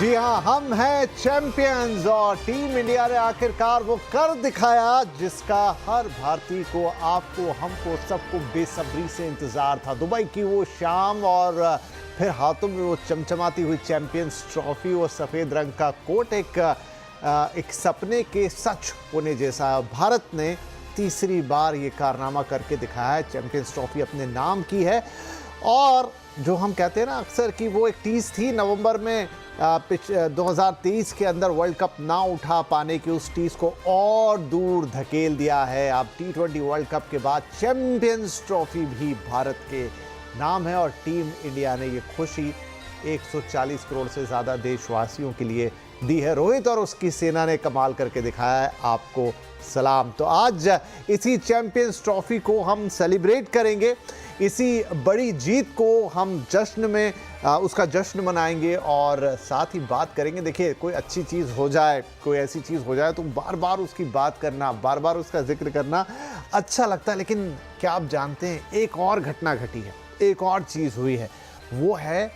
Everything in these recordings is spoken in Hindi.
जी हाँ, हम हैं चैंपियंस और टीम इंडिया ने आखिरकार वो कर दिखाया जिसका हर भारतीय को, आपको, हमको, सबको बेसब्री से इंतजार था। दुबई की वो शाम और फिर हाथों में वो चमचमाती हुई चैंपियंस ट्रॉफी और सफेद रंग का कोट एक सपने के सच होने जैसा। भारत ने तीसरी बार ये कारनामा करके दिखाया है। चैंपियंस ट्रॉफी अपने नाम की है और जो हम कहते हैं ना अक्सर कि वो एक टीज थी नवंबर में 2023 के अंदर वर्ल्ड कप ना उठा पाने की, उस टीज को और दूर धकेल दिया है। अब T20 वर्ल्ड कप के बाद चैंपियंस ट्रॉफी भी भारत के नाम है और टीम इंडिया ने ये खुशी 140 करोड़ से ज़्यादा देशवासियों के लिए दी है। रोहित और उसकी सेना ने कमाल करके दिखाया है, आपको सलाम। तो आज इसी चैंपियंस ट्रॉफी को हम सेलिब्रेट करेंगे, इसी बड़ी जीत को हम जश्न में उसका जश्न मनाएंगे और साथ ही बात करेंगे। देखिए, कोई अच्छी चीज़ हो जाए, कोई ऐसी चीज़ हो जाए तो बार बार उसकी बात करना, बार बार उसका जिक्र करना अच्छा लगता है। लेकिन क्या आप जानते हैं, एक और घटना घटी है, एक और चीज़ हुई है, वो है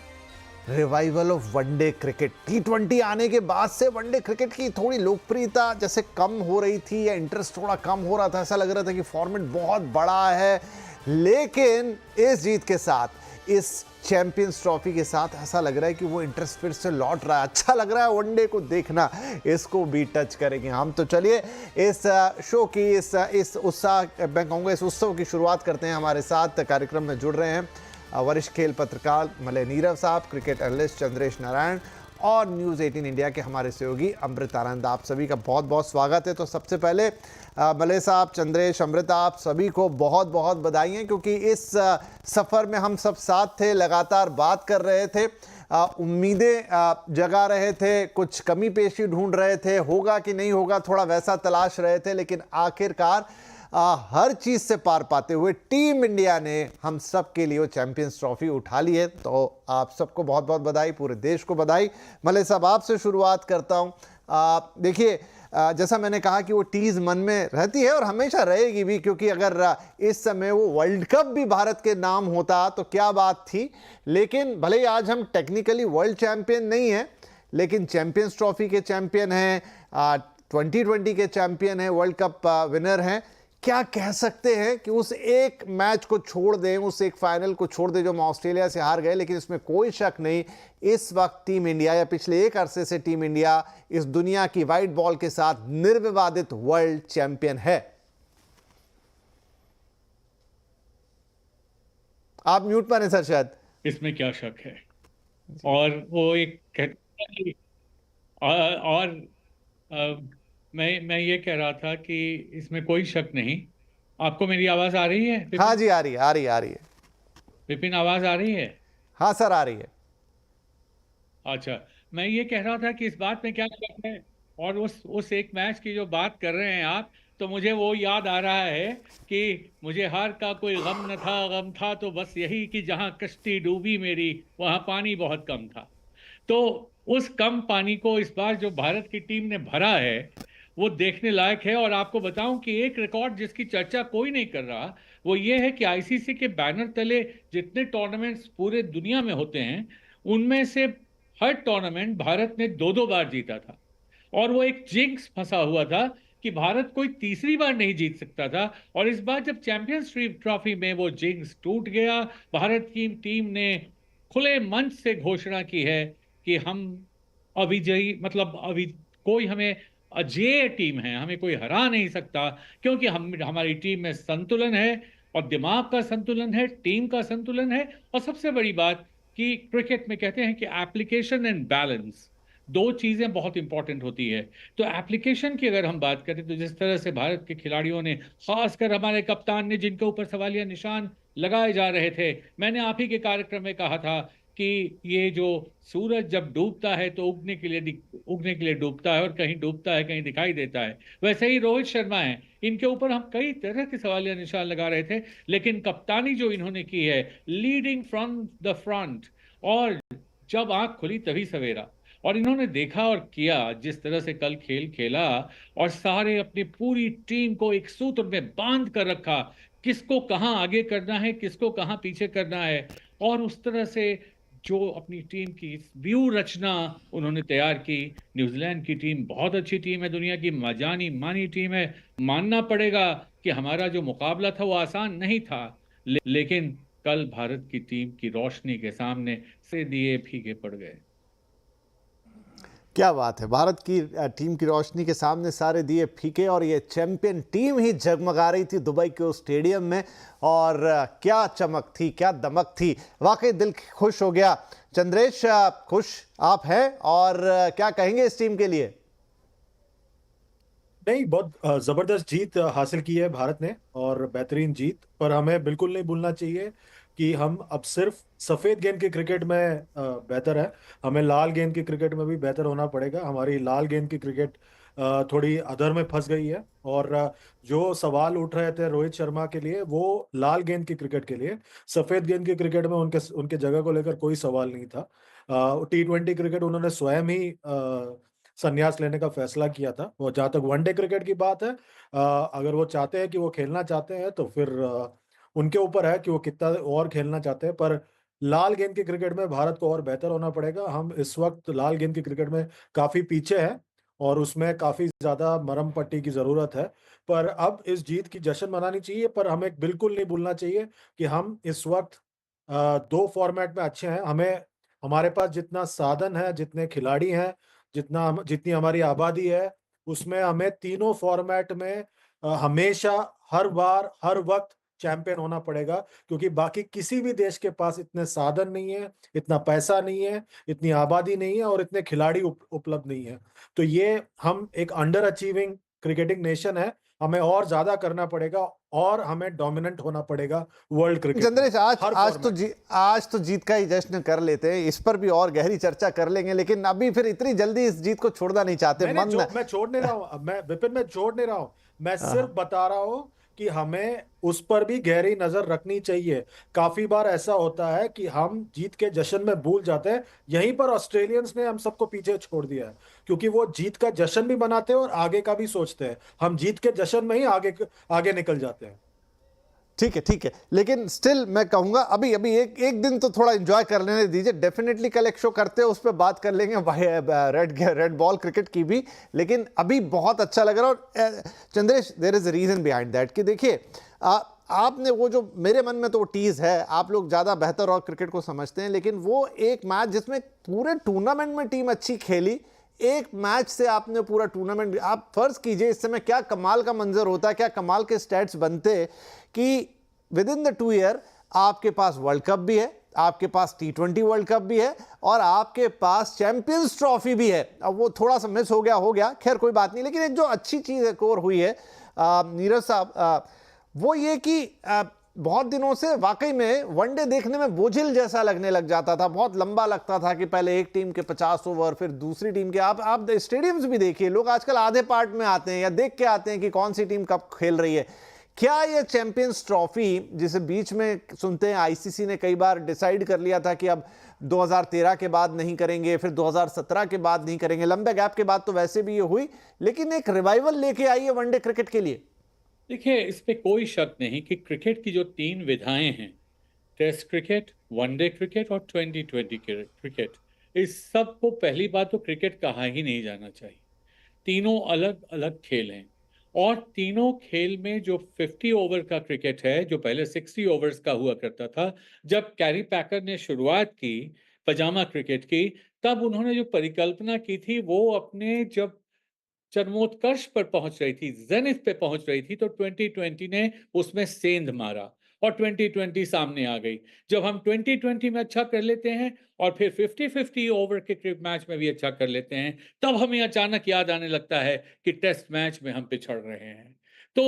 revival of one day cricket. T20 आने के बाद से वनडे क्रिकेट की थोड़ी लोकप्रियता जैसे कम हो रही थी या इंटरेस्ट थोड़ा कम हो रहा था। ऐसा लग रहा था कि फॉर्मेट बहुत बड़ा है, लेकिन इस जीत के साथ, इस चैंपियंस ट्रॉफी के साथ ऐसा लग रहा है कि वो इंटरेस्ट फिर से लौट रहा है। अच्छा लग रहा है वनडे को देखना, इसको भी टच करेंगे हम। तो चलिए इस शो की इस उत्साह, मैं कहूँगा इस उत्सव की शुरुआत करते हैं। हमारे साथ कार्यक्रम में जुड़ रहे हैं वरिष्ठ खेल पत्रकार मलय नीरव साहब, क्रिकेट एनालिस्ट चंद्रेश नारायण और न्यूज़ 18 इंडिया के हमारे सहयोगी अमृत आनंद। आप सभी का बहुत बहुत स्वागत है। तो सबसे पहले मलय साहब, चंद्रेश, अमृत, आप सभी को बहुत बहुत बधाई, क्योंकि इस सफ़र में हम सब साथ थे, लगातार बात कर रहे थे, उम्मीदें जगा रहे थे, कुछ कमी पेशी ढूंढ रहे थे, होगा कि नहीं होगा थोड़ा वैसा तलाश रहे थे, लेकिन आखिरकार हर चीज से पार पाते हुए टीम इंडिया ने हम सब के लिए वो चैंपियंस ट्रॉफी उठा ली है। तो आप सबको बहुत बहुत बधाई, पूरे देश को बधाई। मलय साहब, आपसे शुरुआत करता हूं। देखिए, जैसा मैंने कहा कि वो टीज मन में रहती है और हमेशा रहेगी भी, क्योंकि अगर इस समय वो वर्ल्ड कप भी भारत के नाम होता तो क्या बात थी। लेकिन भले ही आज हम टेक्निकली वर्ल्ड चैंपियन नहीं है, लेकिन चैंपियंस ट्रॉफी के चैंपियन हैं, 2020 के चैंपियन हैं, वर्ल्ड कप विनर हैं। क्या कह सकते हैं कि उस एक मैच को छोड़ दें, उस एक फाइनल को छोड़ दें जो हम ऑस्ट्रेलिया से हार गए, लेकिन इसमें कोई शक नहीं, इस वक्त टीम इंडिया, या पिछले एक अरसे से टीम इंडिया इस दुनिया की वाइट बॉल के साथ निर्विवादित वर्ल्ड चैंपियन है। आप म्यूट पर हैं सर शायद। इसमें क्या शक है। और वो एक और मैं ये कह रहा था कि इसमें कोई शक नहीं। आपको मेरी आवाज आ रही है विपिन? हाँ जी, आ रही है, आ रही है, आ रही है। विपिन, आवाज आ रही है? हाँ सर, आ रही है। अच्छा, मैं ये कह रहा था कि इस बात में क्या शक है। और उस एक मैच की जो बात कर रहे हैं आप, तो मुझे वो याद आ रहा है कि मुझे हार का कोई गम न था, गम था तो बस यही कि जहां कश्ती डूबी मेरी वहां पानी बहुत कम था। तो उस कम पानी को इस बार जो भारत की टीम ने भरा है वो देखने लायक है। और आपको बताऊं कि एक रिकॉर्ड जिसकी चर्चा कोई नहीं कर रहा, वो ये है कि आईसीसी के बैनर तले जितने टूर्नामेंट्स पूरे दुनिया में होते हैं, उनमें से हर टूर्नामेंट भारत ने दो दो बार जीता था। और वो एक जिंक्स फंसा हुआ था कि भारत कोई तीसरी बार नहीं जीत सकता था। और इस बार जब चैंपियंस ट्रॉफी में वो जिंक्स टूट गया, भारत की टीम ने खुले मंच से घोषणा की है कि हम अविजयी, मतलब अभी कोई हमें अजेय टीम है, हमें कोई हरा नहीं सकता, क्योंकि हमारी टीम में संतुलन है, और दिमाग का संतुलन है, टीम का संतुलन है। और सबसे बड़ी बात कि क्रिकेट में कहते हैं कि एप्लीकेशन एंड बैलेंस, दो चीजें बहुत इंपॉर्टेंट होती है। तो एप्लीकेशन की अगर हम बात करें, तो जिस तरह से भारत के खिलाड़ियों ने, खासकर हमारे कप्तान ने, जिनके ऊपर सवालिया निशान लगाए जा रहे थे, मैंने आप ही के कार्यक्रम में कहा था कि ये जो सूरज जब डूबता है तो उगने के लिए डूबता है, और कहीं डूबता है कहीं दिखाई देता है। वैसे ही रोहित शर्मा है, इनके ऊपर हम कई तरह के सवालिया निशान लगा रहे थे, लेकिन कप्तानी जो इन्होंने की है, लीडिंग फ्रॉम द फ्रंट, और जब आंख खुली तभी सवेरा, और इन्होंने देखा और किया, जिस तरह से कल खेल खेला, और सारे अपनी पूरी टीम को एक सूत्र में बांध कर रखा, किसको कहां आगे करना है, किसको कहां पीछे करना है, और उस तरह से जो अपनी टीम की व्यू रचना उन्होंने तैयार की। न्यूजीलैंड की टीम बहुत अच्छी टीम है, दुनिया की जानी मानी टीम है। मानना पड़ेगा कि हमारा जो मुकाबला था वो आसान नहीं था, लेकिन कल भारत की टीम की रोशनी के सामने से दिए फीके पड़ गए। क्या बात है, भारत की टीम की रोशनी के सामने सारे दिए फीके और ये चैंपियन टीम ही जगमगा रही थी दुबई के उस स्टेडियम में। और क्या चमक थी, क्या दमक थी, वाकई दिल खुश हो गया। चंद्रेश, खुश आप हैं और क्या कहेंगे इस टीम के लिए? नहीं, बहुत जबरदस्त जीत हासिल की है भारत ने, और बेहतरीन जीत। पर हमें बिल्कुल नहीं भूलना चाहिए कि हम अब सिर्फ सफेद गेंद के क्रिकेट में बेहतर है, हमें लाल गेंद के क्रिकेट में भी बेहतर होना पड़ेगा। हमारी लाल गेंद की क्रिकेट थोड़ी अधर में फंस गई है, और जो सवाल उठ रहे थे रोहित शर्मा के लिए, वो लाल गेंद की क्रिकेट के लिए। सफेद गेंद की क्रिकेट में उनके उनके जगह को लेकर कोई सवाल नहीं था। T20 क्रिकेट उन्होंने स्वयं ही संन्यास लेने का फैसला किया था। वो जहाँ तक वनडे क्रिकेट की बात है, अगर वो चाहते हैं कि वो खेलना चाहते हैं तो फिर उनके ऊपर है कि वो कितना और खेलना चाहते हैं। पर लाल गेंद की क्रिकेट में भारत को और बेहतर होना पड़ेगा। हम इस वक्त लाल गेंद की क्रिकेट में काफी पीछे हैं, और उसमें काफी ज्यादा मरहम पट्टी की जरूरत है। पर अब इस जीत की जश्न मनानी चाहिए, पर हमें बिल्कुल नहीं भूलना चाहिए कि हम इस वक्त दो फॉर्मेट में अच्छे हैं। हमें, हमारे पास जितना साधन है, जितने खिलाड़ी हैं, जितनी हमारी आबादी है, उसमें हमें तीनों फॉर्मेट में हमेशा, हर बार, हर वक्त चैंपियन होना पड़ेगा। क्योंकि बाकी किसी भी देश के पास इतने साधन नहीं है, इतना पैसा नहीं है, इतनी आबादी नहीं है, और इतने खिलाड़ी उपलब्ध नहीं है। तो ये, हम एक अंडर अचीविंग क्रिकेटिंग नेशन है। हमें और ज्यादा करना पड़ेगा, और हमें डोमिनेंट होना पड़ेगा वर्ल्ड क्रिकेट में, चंद्रेश, आज हर आज तो फॉर्मेट। आज तो जीत का ही जश्न कर लेते हैं, इस पर भी और गहरी चर्चा कर लेंगे, लेकिन अभी फिर इतनी जल्दी इस जीत को छोड़ना नहीं चाहते मैंने मन। जो मैं छोड़ नहीं रहा हूं, मैं विपिन, मैं छोड़ नहीं रहा हूं। मैं सिर्फ बता रहा हूं कि हमें उस पर भी गहरी नजर रखनी चाहिए। काफी बार ऐसा होता है कि हम जीत के जश्न में भूल जाते हैं। यहीं पर ऑस्ट्रेलियंस ने हम सबको पीछे छोड़ दिया है, क्योंकि वो जीत का जश्न भी मनाते हैं और आगे का भी सोचते हैं। हम जीत के जश्न में ही आगे आगे निकल जाते हैं। ठीक है, ठीक है, लेकिन स्टिल मैं कहूंगा अभी अभी एक एक दिन तो थोड़ा एंजॉय कर लेने दीजिए। डेफिनेटली कल एक शो करते हैं, उस पर बात कर लेंगे भाई, रेड बॉल क्रिकेट की भी। लेकिन अभी बहुत अच्छा लग रहा है। और Chandresh, there is a reason behind that कि देखिए, आपने वो जो, मेरे मन में तो वो टीज है, आप लोग ज्यादा बेहतर और क्रिकेट को समझते हैं, लेकिन वो एक मैच जिसमें पूरे टूर्नामेंट में टीम अच्छी खेली, एक मैच से आपने पूरा टूर्नामेंट, आप फर्ज कीजिए इस समय क्या कमाल का मंजर होता, क्या कमाल के स्टैट्स बनते कि विद इन द 2 ईयर आपके पास वर्ल्ड कप भी है, आपके पास T20 वर्ल्ड कप भी है, और आपके पास चैंपियंस ट्रॉफी भी है। अब वो थोड़ा सा मिस हो गया, खैर कोई बात नहीं। लेकिन एक जो अच्छी चीज एक और हुई है नीरज साहब, वो ये कि बहुत दिनों से वाकई में वनडे देखने में बोझिल जैसा लगने लग जाता था, बहुत लंबा लगता था कि पहले एक टीम के 50 ओवर, फिर दूसरी टीम के, आप स्टेडियम्स भी देखिए, लोग आजकल आधे पार्ट में आते हैं या देख के आते हैं कि कौन सी टीम कब खेल रही है। क्या ये चैंपियंस ट्रॉफी, जिसे बीच में सुनते हैं आईसीसी ने कई बार डिसाइड कर लिया था कि अब 2013 के बाद नहीं करेंगे, फिर 2017 के बाद नहीं करेंगे, लंबे गैप के बाद तो वैसे भी ये हुई, लेकिन एक रिवाइवल लेके आई है वनडे क्रिकेट के लिए? देखिए, इस पे कोई शक नहीं कि क्रिकेट की जो 3 विधाएं हैं, टेस्ट क्रिकेट, वनडे क्रिकेट और 2020 क्रिकेट, इस सब को पहली बात तो क्रिकेट कहा ही नहीं जाना चाहिए। तीनों अलग अलग खेल हैं, और तीनों खेल में जो 50 ओवर का क्रिकेट है, जो पहले 60 ओवर्स का हुआ करता था, जब कैरी पैकर ने शुरुआत की पजामा क्रिकेट की, तब उन्होंने जो परिकल्पना की थी, वो अपने जब चरमोत्कर्ष पर पहुंच रही थी, जेनिथ पे पहुंच रही थी, तो 2020 ने उसमें सेंध मारा और 2020 सामने आ गई। जब हम 2020 में अच्छा कर लेते हैं और फिर 50-50 ओवर के क्रिकेट मैच में भी अच्छा कर लेते हैं, तब हमें अचानक याद आने लगता है कि टेस्ट मैच में हम पिछड़ रहे हैं। तो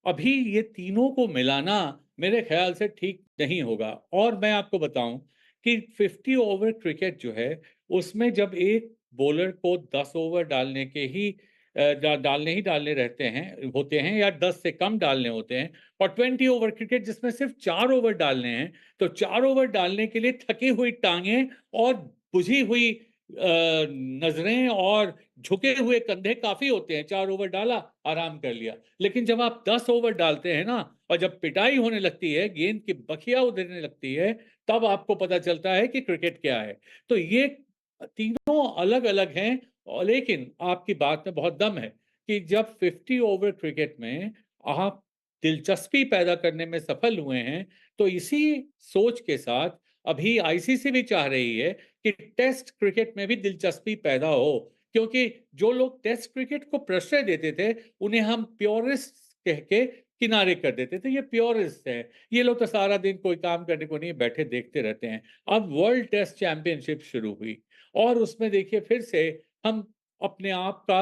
अभी ये तीनों को मिलाना मेरे ख्याल से ठीक नहीं होगा। और मैं आपको बताऊं कि 50 ओवर क्रिकेट जो है, उसमें जब एक बॉलर को 10 ओवर डालने के ही डालने रहते हैं होते हैं, या 10 से कम डालने होते हैं, और 20 ओवर क्रिकेट जिसमें सिर्फ 4 ओवर डालने हैं, तो 4 ओवर डालने के लिए थकी हुई टांगें और बुझी हुई नजरें और झुके हुए कंधे काफी होते हैं। 4 ओवर डाला, आराम कर लिया। लेकिन जब आप 10 ओवर डालते हैं ना, और जब पिटाई होने लगती है, गेंद की बखिया उधरने लगती है, तब आपको पता चलता है कि क्रिकेट क्या है। तो ये तीनों अलग अलग हैं। और लेकिन आपकी बात में बहुत दम है कि जब 50 ओवर क्रिकेट में आप दिलचस्पी पैदा करने में सफल हुए हैं, तो इसी सोच के साथ अभी आईसीसी भी चाह रही है कि टेस्ट क्रिकेट में भी दिलचस्पी पैदा हो। क्योंकि जो लोग टेस्ट क्रिकेट को प्रश्रय देते थे, उन्हें हम प्योरिस्ट कह के किनारे कर देते थे। ये प्योरिस्ट है, ये लोग तो सारा दिन कोई काम करने को नहीं, बैठे देखते रहते हैं। अब वर्ल्ड टेस्ट चैंपियनशिप शुरू हुई, और उसमें देखिए फिर से हम अपने आप का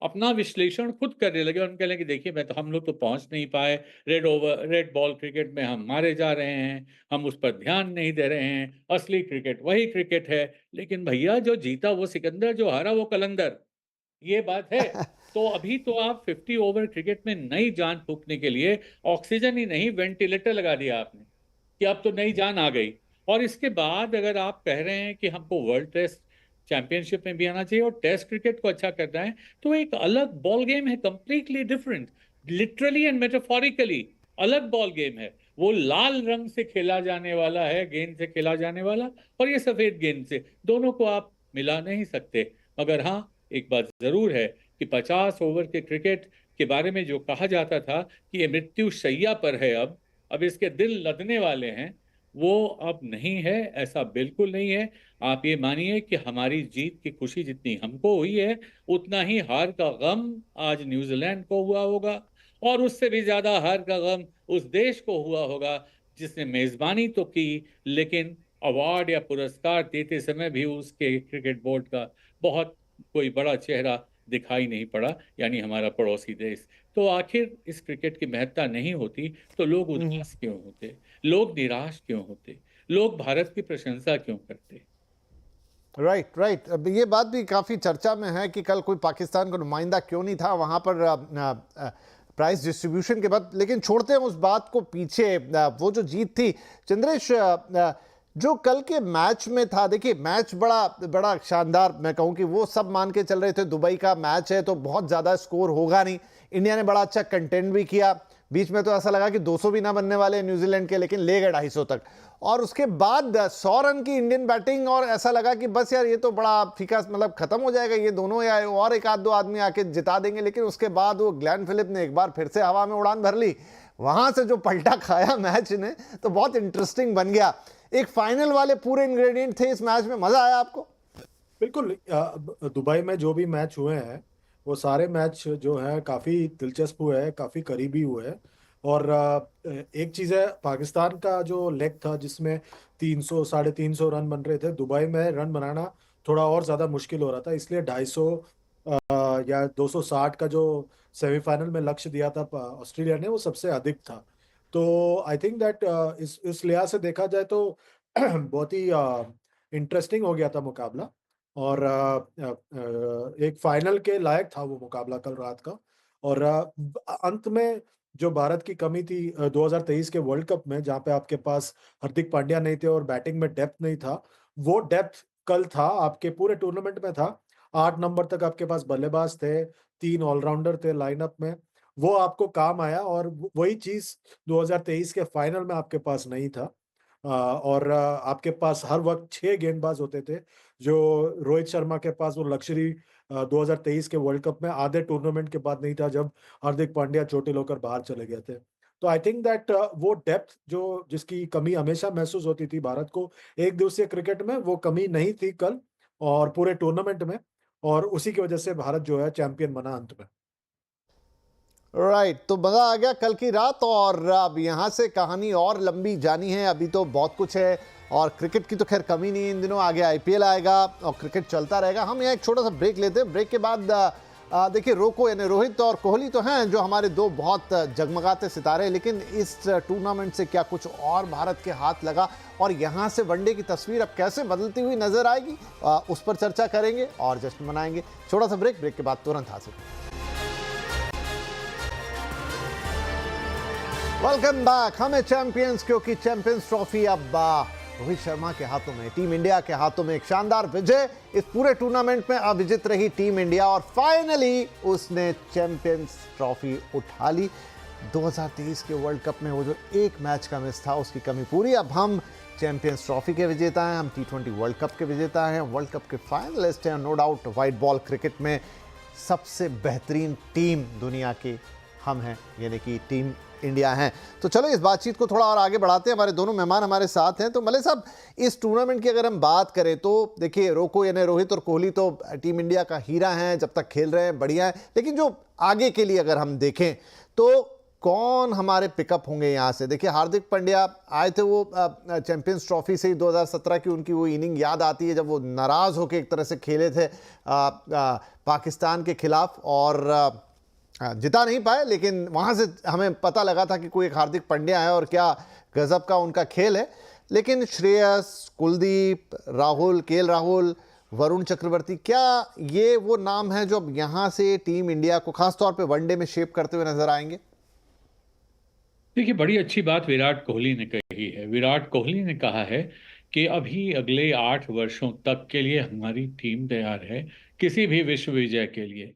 अपना विश्लेषण खुद करने लगे, और हम कह लगे देखिए हम लोग तो पहुंच नहीं पाए। रेड बॉल क्रिकेट में हम मारे जा रहे हैं, हम उस पर ध्यान नहीं दे रहे हैं। असली क्रिकेट वही क्रिकेट है। लेकिन भैया, जो जीता वो सिकंदर, जो हारा वो कलंदर, ये बात है। तो अभी तो आप 50 ओवर क्रिकेट में नई जान फूंकने के लिए ऑक्सीजन ही नहीं, वेंटिलेटर लगा दिया आपने कि अब तो नई जान आ गई। और इसके बाद अगर आप कह रहे हैं कि हमको वर्ल्ड टेस्ट चैंपियनशिप में भी आना चाहिए और टेस्ट क्रिकेट को अच्छा करना है, तो एक अलग बॉल गेम है, completely different, literally and metaphorically अलग बॉल गेम है। वो लाल रंग से खेला जाने वाला है, गेंद से खेला जाने वाला, और ये सफेद गेंद से, दोनों को आप मिला नहीं सकते। मगर हाँ, एक बात जरूर है कि 50 ओवर के क्रिकेट के बारे में जो कहा जाता था कि ये मृत्यु शैया पर है, अब इसके दिल लदने वाले हैं, वो अब नहीं है। ऐसा बिल्कुल नहीं है। आप ये मानिए कि हमारी जीत की खुशी जितनी हमको हुई है, उतना ही हार का गम आज न्यूजीलैंड को हुआ होगा, और उससे भी ज्यादा हार का गम उस देश को हुआ होगा जिसने मेजबानी तो की, लेकिन अवार्ड या पुरस्कार देते समय भी उसके क्रिकेट बोर्ड का बहुत कोई बड़ा चेहरा दिखाई नहीं पड़ा, यानी हमारा पड़ोसी देश। तो आखिर इस क्रिकेट की महत्ता नहीं होती तो लोग उदास क्यों होते, लोग निराश क्यों होते, लोग भारत की प्रशंसा क्यों करते? Right right. अब ये बात भी काफ़ी चर्चा में है कि कल कोई पाकिस्तान का नुमाइंदा क्यों नहीं था वहाँ पर प्राइस डिस्ट्रीब्यूशन के बाद। लेकिन छोड़ते हैं उस बात को पीछे। वो जो जीत थी चंद्रेश, जो कल के मैच में था, देखिए मैच बड़ा बड़ा शानदार, मैं कहूँ कि वो सब मान के चल रहे थे दुबई का मैच है तो बहुत ज़्यादा स्कोर होगा नहीं। इंडिया ने बड़ा अच्छा कंटेंट भी किया, बीच में तो ऐसा लगा कि 200 भी ना बनने वाले न्यूजीलैंड के, लेकिन ले गए 250 तक। और उसके बाद 100 रन की इंडियन बैटिंग, और ऐसा लगा कि बस यार ये तो बड़ा फीका, मतलब खत्म हो जाएगा ये दोनों, या और एक आध दो आदमी आके जिता देंगे। लेकिन उसके बाद वो ग्लेन फिलिप ने एक बार फिर से हवा में उड़ान भर ली, वहां से जो पलटा खाया मैच ने, तो बहुत इंटरेस्टिंग बन गया। एक फाइनल वाले पूरे इंग्रेडिएंट थे इस मैच में। मजा आया आपको? बिल्कुल। दुबई में जो भी मैच हुए हैं वो सारे मैच जो है काफ़ी दिलचस्प हुए हैं, काफ़ी करीबी हुए हैं। और एक चीज़ है, पाकिस्तान का जो लेग था जिसमें 300 350 रन बन रहे थे, दुबई में रन बनाना थोड़ा और ज़्यादा मुश्किल हो रहा था, इसलिए 250 या 260 का जो सेमीफाइनल में लक्ष्य दिया था ऑस्ट्रेलिया ने, वो सबसे अधिक था। तो आई थिंक दैट इस लिहाज से देखा जाए तो बहुत ही इंटरेस्टिंग हो गया था मुकाबला। और एक फाइनल के लायक था वो मुकाबला कल रात का। और अंत में जो भारत की कमी थी 2023 के वर्ल्ड कप में, जहां पे आपके पास हार्दिक पांड्या नहीं थे और बैटिंग में डेप्थ नहीं था, वो डेप्थ कल था, आपके पूरे टूर्नामेंट में था। 8 नंबर तक आपके पास बल्लेबाज थे, 3 ऑलराउंडर थे लाइनअप में, वो आपको काम आया। और वही चीज 2023 के फाइनल में आपके पास नहीं था। और आपके पास हर वक्त 6 गेंदबाज होते थे, जो रोहित शर्मा के पास वो लक्ष्य 2023 के वर्ल्ड कप में आधे टूर्नामेंट के बाद नहीं था, जब हार्दिक पांड्या चोटिल होकर बाहर चले गए थे। तो आई थिंक दैट वो डेप्थ जो जिसकी कमी हमेशा महसूस होती थी भारत को एक दिवसीय क्रिकेट में, वो कमी नहीं थी कल और पूरे टूर्नामेंट में, और उसी की वजह से भारत जो है चैंपियन बना अंत में। राइट, तो मजा आ गया कल की रात। और अब यहाँ से कहानी और लंबी जानी है, अभी तो बहुत कुछ है। और क्रिकेट की तो खैर कमी नहीं है इन दिनों, आगे आईपीएल आएगा और क्रिकेट चलता रहेगा। हम यहाँ एक छोटा सा ब्रेक लेते हैं। ब्रेक के बाद देखिए रोको यानी रोहित और कोहली तो हैं जो हमारे दो बहुत जगमगाते सितारे हैं, लेकिन इस टूर्नामेंट से क्या कुछ और भारत के हाथ लगा और यहाँ से वनडे की तस्वीर अब कैसे बदलती हुई नजर आएगी, उस पर चर्चा करेंगे और जश्न मनाएंगे। छोटा सा ब्रेक के बाद तुरंत हाजिर। Welcome back. हमें चैंपियंस, क्योंकि चैंपियंस ट्रॉफी अब रोहित शर्मा के हाथों में, टीम इंडिया के हाथों में एक शानदार विजय। इस पूरे टूर्नामेंट में अविजित रही टीम इंडिया और फाइनली उसने चैंपियंस ट्रॉफी उठा ली। 2023 के वर्ल्ड कप में वो जो एक मैच का मिस था उसकी कमी पूरी। अब हम चैंपियंस ट्रॉफी के विजेता हैं, हम T20 वर्ल्ड कप के विजेता हैं, वर्ल्ड कप के फाइनलिस्ट हैं। No doubt white ball cricket में सबसे बेहतरीन टीम दुनिया की हम हैं, यानी कि टीम इंडिया हैं। तो चलो इस बातचीत को थोड़ा और आगे बढ़ाते हैं। हमारे दोनों मेहमान हमारे साथ हैं। तो मले साहब, इस टूर्नामेंट की अगर हम बात करें तो देखिए, रोको यानी रोहित और कोहली तो टीम इंडिया का हीरा हैं, जब तक खेल रहे हैं बढ़िया है। लेकिन जो आगे के लिए अगर हम देखें तो कौन हमारे पिकअप होंगे यहाँ से? देखिए, हार्दिक पांड्या आए थे, वो चैंपियंस ट्रॉफी से ही 2017 की उनकी वो इनिंग याद आती है जब वो नाराज़ होकर एक तरह से खेले थे पाकिस्तान के खिलाफ और जिता नहीं पाए, लेकिन वहाँ से हमें पता लगा था कि कोई एक हार्दिक पांड्या है और क्या गजब का उनका खेल है। लेकिन श्रेयस, कुलदीप, राहुल, केएल राहुल, वरुण चक्रवर्ती, क्या ये वो नाम है जो अब यहाँ से टीम इंडिया को खासतौर पे वनडे में शेप करते हुए नजर आएंगे? देखिए, बड़ी अच्छी बात विराट कोहली ने कही है। विराट कोहली ने कहा है कि अभी अगले 8 वर्षों तक के लिए हमारी टीम तैयार है किसी भी विश्व विजय के लिए।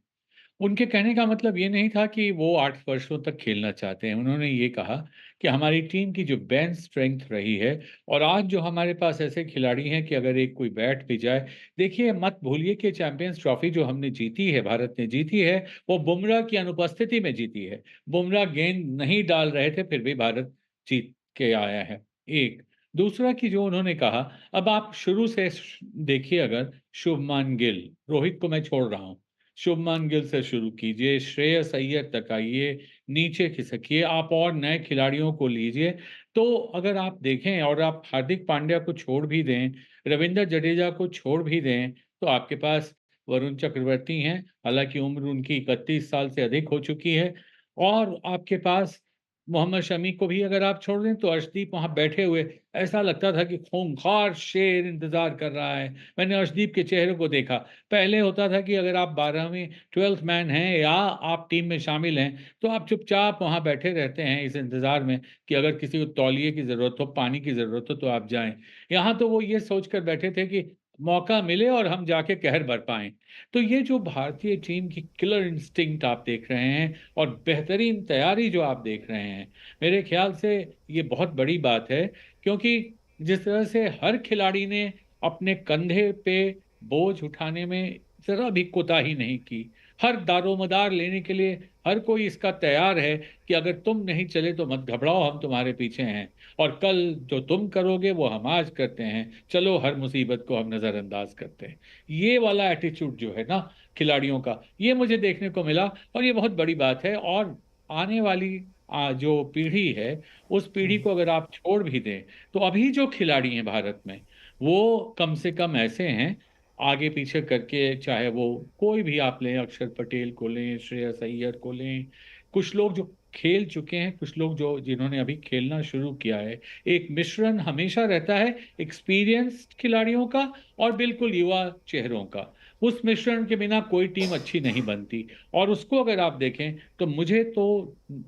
उनके कहने का मतलब ये नहीं था कि वो 8 वर्षों तक खेलना चाहते हैं। उन्होंने ये कहा कि हमारी टीम की जो बेंच स्ट्रेंथ रही है और आज जो हमारे पास ऐसे खिलाड़ी हैं कि अगर एक कोई बैठ भी जाए, देखिए मत भूलिए कि चैंपियंस ट्रॉफी जो हमने जीती है, भारत ने जीती है, वो बुमराह की अनुपस्थिति में जीती है। बुमराह गेंद नहीं डाल रहे थे, फिर भी भारत जीत के आया है। एक दूसरा कि जो उन्होंने कहा, अब आप शुरू से देखिए, अगर शुभमान गिल, रोहित को मैं छोड़ रहा हूं, शुभमान गिल से शुरू कीजिए, श्रेयस अय्यर तक आइए, नीचे खिसकिए, आप और नए खिलाड़ियों को लीजिए। तो अगर आप देखें और आप हार्दिक पांड्या को छोड़ भी दें, रविंद्र जडेजा को छोड़ भी दें, तो आपके पास वरुण चक्रवर्ती हैं, हालांकि उम्र उनकी 31 साल से अधिक हो चुकी है। और आपके पास मोहम्मद शमी को भी अगर आप छोड़ दें तो अर्शदीप वहां बैठे हुए ऐसा लगता था कि खूंखार शेर इंतजार कर रहा है। मैंने अर्शदीप के चेहरे को देखा। पहले होता था कि अगर आप 12वीं 12th मैन हैं या आप टीम में शामिल हैं, तो आप चुपचाप वहां बैठे रहते हैं इस इंतजार में कि अगर किसी को तौलिए की जरूरत हो, पानी की जरूरत हो तो आप जाएं। यहाँ तो वो ये सोचकर बैठे थे कि मौका मिले और हम जाके कहर बरपाएं। तो ये जो भारतीय टीम की किलर इंस्टिंक्ट आप देख रहे हैं और बेहतरीन तैयारी जो आप देख रहे हैं, मेरे ख्याल से ये बहुत बड़ी बात है। क्योंकि जिस तरह से हर खिलाड़ी ने अपने कंधे पे बोझ उठाने में जरा भी कोताही नहीं की, हर दारोमदार लेने के लिए हर कोई इसका तैयार है कि अगर तुम नहीं चले तो मत घबराओ, हम तुम्हारे पीछे हैं और कल जो तुम करोगे वो हम आज करते हैं, चलो हर मुसीबत को हम नज़रअंदाज करते हैं। ये वाला एटीट्यूड जो है ना खिलाड़ियों का, ये मुझे देखने को मिला और ये बहुत बड़ी बात है। और आने वाली जो पीढ़ी है, उस पीढ़ी को अगर आप छोड़ भी दें तो अभी जो खिलाड़ी हैं भारत में, वो कम से कम ऐसे हैं, आगे पीछे करके, चाहे वो कोई भी आप लें, अक्षर पटेल को लें, श्रेयस अय्यर को लें, कुछ लोग जो खेल चुके हैं, कुछ लोग जो जिन्होंने अभी खेलना शुरू किया है, एक मिश्रण हमेशा रहता है एक्सपीरियंस्ड खिलाड़ियों का और बिल्कुल युवा चेहरों का। उस मिश्रण के बिना कोई टीम अच्छी नहीं बनती। और उसको अगर आप देखें तो मुझे तो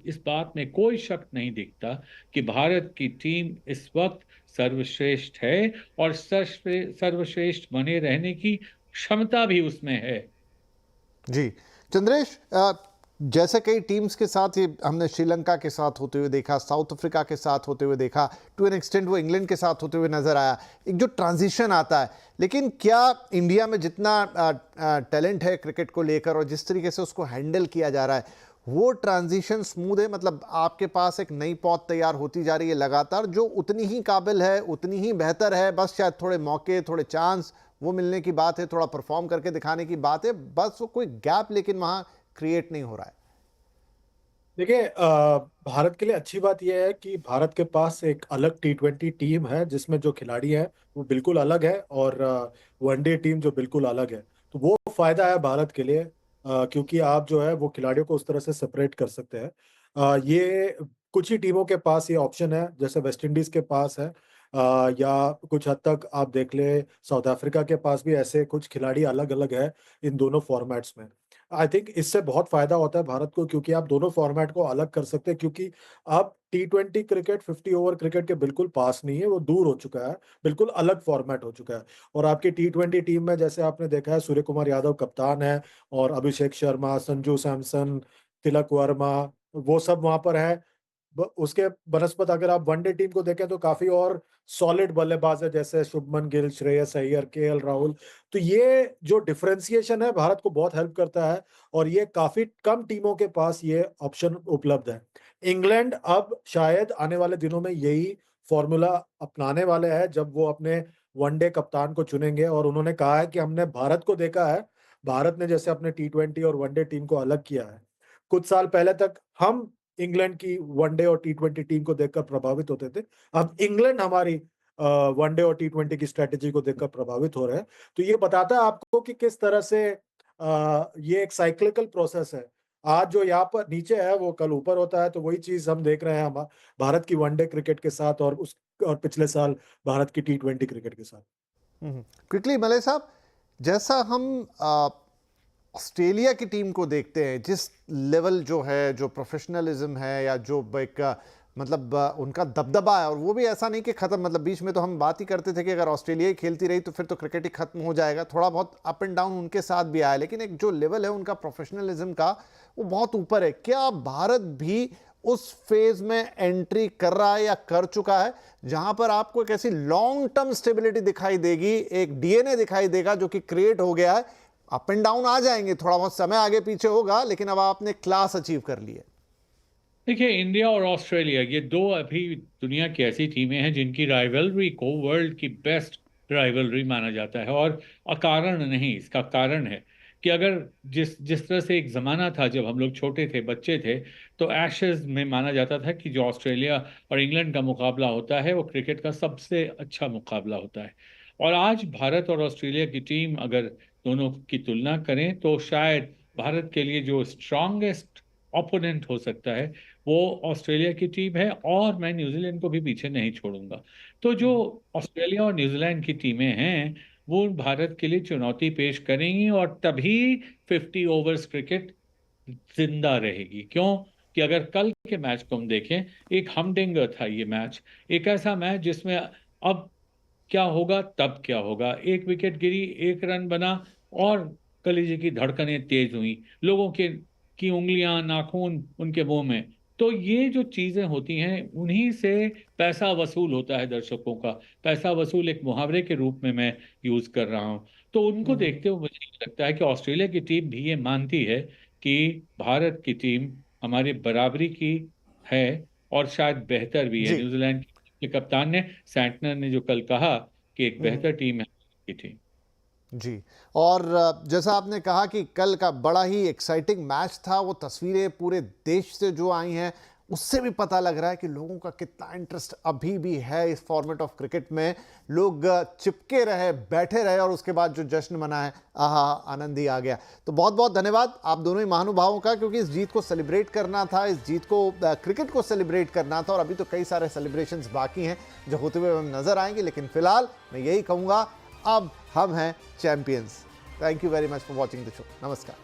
इस बात में कोई शक नहीं दिखता कि भारत की टीम इस वक्त सर्वश्रेष्ठ है और सर्वश्रेष्ठ बने रहने की क्षमता भी उसमें है। जी चंद्रेश, जैसे कई टीम्स के साथ ये हमने श्रीलंका के साथ होते हुए देखा, साउथ अफ्रीका के साथ होते हुए देखा, टू एन एक्सटेंट वो इंग्लैंड के साथ होते हुए नजर आया, एक जो ट्रांजिशन आता है। लेकिन क्या इंडिया में जितना टैलेंट है क्रिकेट को लेकर और जिस तरीके से उसको हैंडल किया जा रहा है, वो ट्रांजिशन स्मूथ है? मतलब आपके पास एक नई पौध तैयार होती जा रही है लगातार, जो उतनी ही काबिल है, उतनी ही बेहतर है, बस शायद थोड़े मौके, थोड़े चांस वो मिलने की बात है, थोड़ा परफॉर्म करके दिखाने की बात है, बस वो कोई गैप लेकिन वहां क्रिएट नहीं हो रहा है। देखिए, भारत के लिए अच्छी बात यह है कि भारत के पास एक अलग T20 टीम है जिसमें जो खिलाड़ी हैं वो बिल्कुल अलग है और वनडे टीम जो बिल्कुल अलग है। तो वो फायदा है भारत के लिए, क्योंकि आप जो है वो खिलाड़ियों को उस तरह से सेपरेट कर सकते हैं। ये कुछ ही टीमों के पास ये ऑप्शन है, जैसे वेस्ट इंडीज के पास है, या कुछ हद तक आप देख ले साउथ अफ्रीका के पास भी ऐसे कुछ खिलाड़ी अलग अलग है इन दोनों फॉर्मेट्स में। आई थिंक इससे बहुत फायदा होता है भारत को, क्योंकि आप दोनों फॉर्मेट को अलग कर सकते हैं, क्योंकि अब T20 क्रिकेट 50 ओवर क्रिकेट के बिल्कुल पास नहीं है, वो दूर हो चुका है, बिल्कुल अलग फॉर्मेट हो चुका है। और आपकी T20 टीम में जैसे आपने देखा है, सूर्य कुमार यादव कप्तान है और अभिषेक शर्मा, संजू सैमसन, तिलक वर्मा, वो सब वहां पर है। उसके बनस्पत अगर आप वनडे टीम को देखें तो काफी और सॉलिड बल्लेबाज है, जैसे शुभमन गिल, श्रेयस अय्यर, केएल राहुल। तो ये जो डिफरेंशिएशन है भारत को बहुत हेल्प करता है, और ये काफी कम टीमों के पास ये ऑप्शन उपलब्ध है। इंग्लैंड अब शायद आने वाले दिनों में यही फॉर्मूला अपनाने वाले हैं, जब वो अपने वनडे कप्तान को चुनेंगे। और उन्होंने कहा है कि हमने भारत को देखा है, भारत ने जैसे अपने T20 और वनडे टीम को अलग किया है। कुछ साल पहले तक हम इंग्लैंड की वनडे और T20 टीम को देखकर प्रभावित होते थे, अब इंग्लैंड हमारी वनडे और T20 की स्ट्रेटेजी को देखकर प्रभावित हो रहे हैं। तो ये बताता है आपको कि किस तरह से ये एक साइक्लिकल प्रोसेस है। आज जो यहाँ पर नीचे है वो कल ऊपर होता है, तो वही चीज हम देख रहे हैं हम भारत की वनडे क्रिकेट के साथ, और पिछले साल भारत की T20 क्रिकेट के साथ। क्विकली मलय साहब, जैसा हम ऑस्ट्रेलिया की टीम को देखते हैं, जिस लेवल जो है, जो प्रोफेशनलिज्म है, या जो एक मतलब उनका दबदबा है, और वो भी ऐसा नहीं कि ख़त्म, मतलब बीच में तो हम बात ही करते थे कि अगर ऑस्ट्रेलिया ही खेलती रही तो फिर तो क्रिकेट ही खत्म हो जाएगा। थोड़ा बहुत अप एंड डाउन उनके साथ भी आया, लेकिन एक जो लेवल है उनका प्रोफेशनलिज्म का, वो बहुत ऊपर है। क्या भारत भी उस फेज में एंट्री कर रहा है या कर चुका है, जहां पर आपको एक ऐसी लॉन्ग टर्म स्टेबिलिटी दिखाई देगी, एक डीएनए दिखाई देगा जो कि क्रिएट हो गया है? अप एंड डाउन आ जाएंगे, थोड़ा बहुत समय आगे पीछे होगा, लेकिन अब आपने क्लास अचीव कर ली है। देखिए, इंडिया और ऑस्ट्रेलिया, ये दो अभी दुनिया की ऐसी टीमें हैं जिनकी राइवलरी को वर्ल्ड की बेस्ट राइवलरी माना जाता है, और अकारण नहीं। इसका कारण है कि अगर जिस जिस तरह से एक ज़माना था जब हम लोग छोटे थे, बच्चे थे, तो एशेज में माना जाता था कि जो ऑस्ट्रेलिया और इंग्लैंड का मुकाबला होता है वो क्रिकेट का सबसे अच्छा मुकाबला होता है। और आज भारत और ऑस्ट्रेलिया की टीम अगर दोनों की तुलना करें तो शायद भारत के लिए जो स्ट्रांगेस्ट ओपोनेंट हो सकता है वो ऑस्ट्रेलिया की टीम है, और मैं न्यूजीलैंड को भी पीछे नहीं छोड़ूंगा। तो जो ऑस्ट्रेलिया और न्यूजीलैंड की टीमें हैं वो भारत के लिए चुनौती पेश करेंगी, और तभी 50 ओवर्स क्रिकेट जिंदा रहेगी। क्यों? कि अगर कल के मैच को हम देखें, एक हमडिंगर था ये मैच, एक ऐसा मैच जिसमें अब क्या होगा तब क्या होगा, एक विकेट गिरी, एक रन बना, और कलेजे की धड़कनें तेज हुई, लोगों के की उंगलियां, नाखून उनके मुंह में। तो ये जो चीजें होती हैं, उन्हीं से पैसा वसूल होता है, दर्शकों का पैसा वसूल एक मुहावरे के रूप में मैं यूज कर रहा हूं। तो उनको देखते हुए मुझे ये लगता है कि ऑस्ट्रेलिया की टीम भी ये मानती है कि भारत की टीम हमारी बराबरी की है, और शायद बेहतर भी है। जी। न्यूजीलैंड के कप्तान ने, सैंटनर ने जो कल कहा कि एक बेहतर टीम है की टीम। जी। और जैसा आपने कहा कि कल का बड़ा ही एक्साइटिंग मैच था, वो तस्वीरें पूरे देश से जो आई हैं उससे भी पता लग रहा है कि लोगों का कितना इंटरेस्ट अभी भी है इस फॉर्मेट ऑफ क्रिकेट में। लोग चिपके रहे, बैठे रहे, और उसके बाद जो जश्न मना है, आहा, आनंद ही आ गया। तो बहुत बहुत धन्यवाद आप दोनों ही महानुभावों का, क्योंकि इस जीत को सेलिब्रेट करना था, इस जीत को, क्रिकेट को सेलिब्रेट करना था, और अभी तो कई सारे सेलिब्रेशंस बाकी हैं जो होते हुए हम नजर आएंगे। लेकिन फिलहाल मैं यही कहूँगा, अब हम हैं champions. Thank you very much for watching the show. नमस्कार।